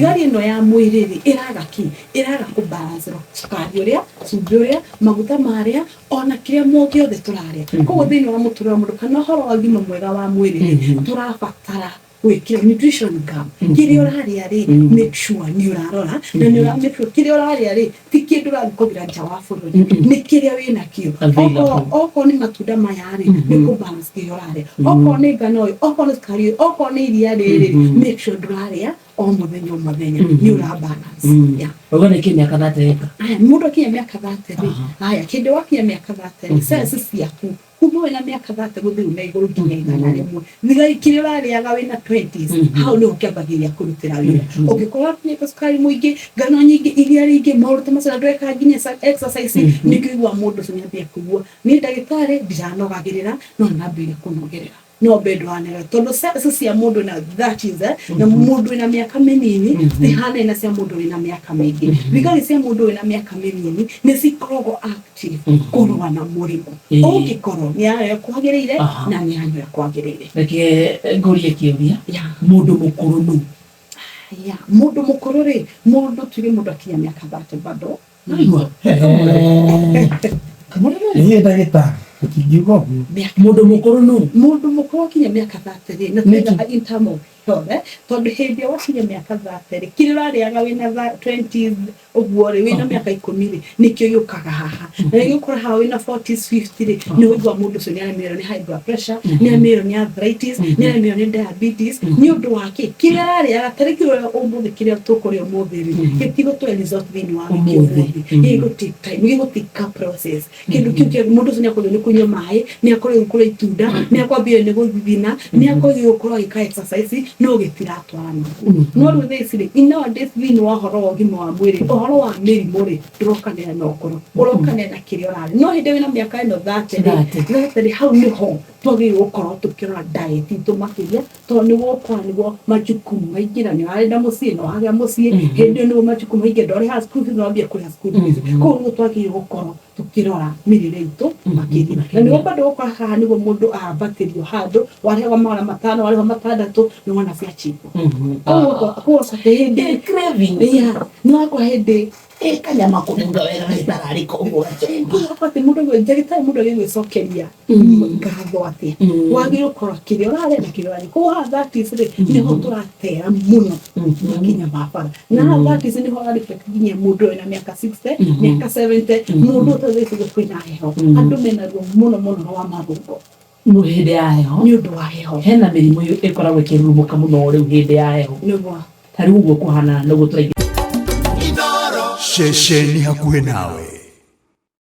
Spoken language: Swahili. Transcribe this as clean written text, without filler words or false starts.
thigari ino ya mwiriri iraga iraga ku balance cukari uria cumbi uria maguta maria ona kiria mogi othe turaria koguo thini wa mutura mundu kana horo wa gima mwega wa mwiriri turabatara wikira nutrition gap kiria uraria ri make sure ni urarora na ni ura make sure kiria uraria ri ti kindu urakugira nja wa bururi ni kiria wina kio oko ni matunda maya ri ni ku balance kiria uraria oko ni ngano oko ni cukari oko ni iria riri make sure nduraria o muthenya ni ura balance ya ogone kinya kadhateka mundu kinya miaka 30 haya kindu wakinya miaka 30 sense ciaku kuma wina miaka 30 guthiru na iguru nginya igana rimwe thigari kiria urariaga wina 20s hau ni ukiambagiria kurutira wira ugikorwo kinya cukari muingi ngano nyingi iria ringi maurute macana ndweka nginya exercise ni kuigua mundu cinyambia kuigua ni ndagitari ndiranogagirira no nambire kunogerera no bedwanera tondo sasa cia mundu na that is na mundu ina miaka minini zihana ina cia mundu ina miaka mingi thigari cia mundu ina miaka minini ni cikorogo active kurwa na murimu ukikoro ni ayo kwagirire na ni ayo kwagirire reke ngorie kiuria mundu mukuru nu mundu mukuru ri mundu turi mundu akinya miaka 30 bado aigwa ni ndagitari ukijugo mundu mukuru kinya miaka 30 na twega intamo tore tondu hindi wakinya miaka 30 kiri rariaga wina 20s ogwore wina miaka 10 nikyo yukaga haha na yukura ha wina 40s 50s ni wigwa mundu so ni amero ni high blood pressure ni amero ni arthritis ni amero ni diabetes ni undu wake kiri rariaga tariki umbu kiri tukurio muthiri gitigo to result thini wa wiki ego take time ego take process kindu kyo mundu so ni akoro ni kunywa mai ni akoro gukura itunda ni akwambia ni guthina ni akoro gukura ika exercise no getiratwarana no ruthe cire ina days thini wa horo wa gima wa mwiri horo wa mirimu ri turokanira no koro urokanira na kiria urari no hinde wina miaka ino 30 hau ni ho togi ukoro tukira diet tumakiria to ni wokora ni wo majukumu maingira ni ari na mucie no hagia mucie hinde ni wo majukumu maingira ndore ha school fees no ambia kuri school fees ko ngo twaki gukoro tukirora mirire itu makiria na ni bado ukora haha ni wo mundu abatirio handu warewa mara matano warewa matandatu ni wana cia chipo ko hinde craving no kwa hinde kanyama kununga wera nitarari ko apate mundu ngegita mundu ngecokeria ngatho ati wagiro kora kiria urare na kiria ari ko ha that is ni ho turatera muno kinya mafara na that is ni ho ari kinya mundu ina miaka 60 miaka 70 mundu tothe kwina heho andu mena muno wa marungo no hinde ya heho ni undu wa heho hena mirimu ikoragwo ikirumuka muno riu hinde ya heho niguo tari uguo kuhana no guturaithia Shesheni hakuhe nawe.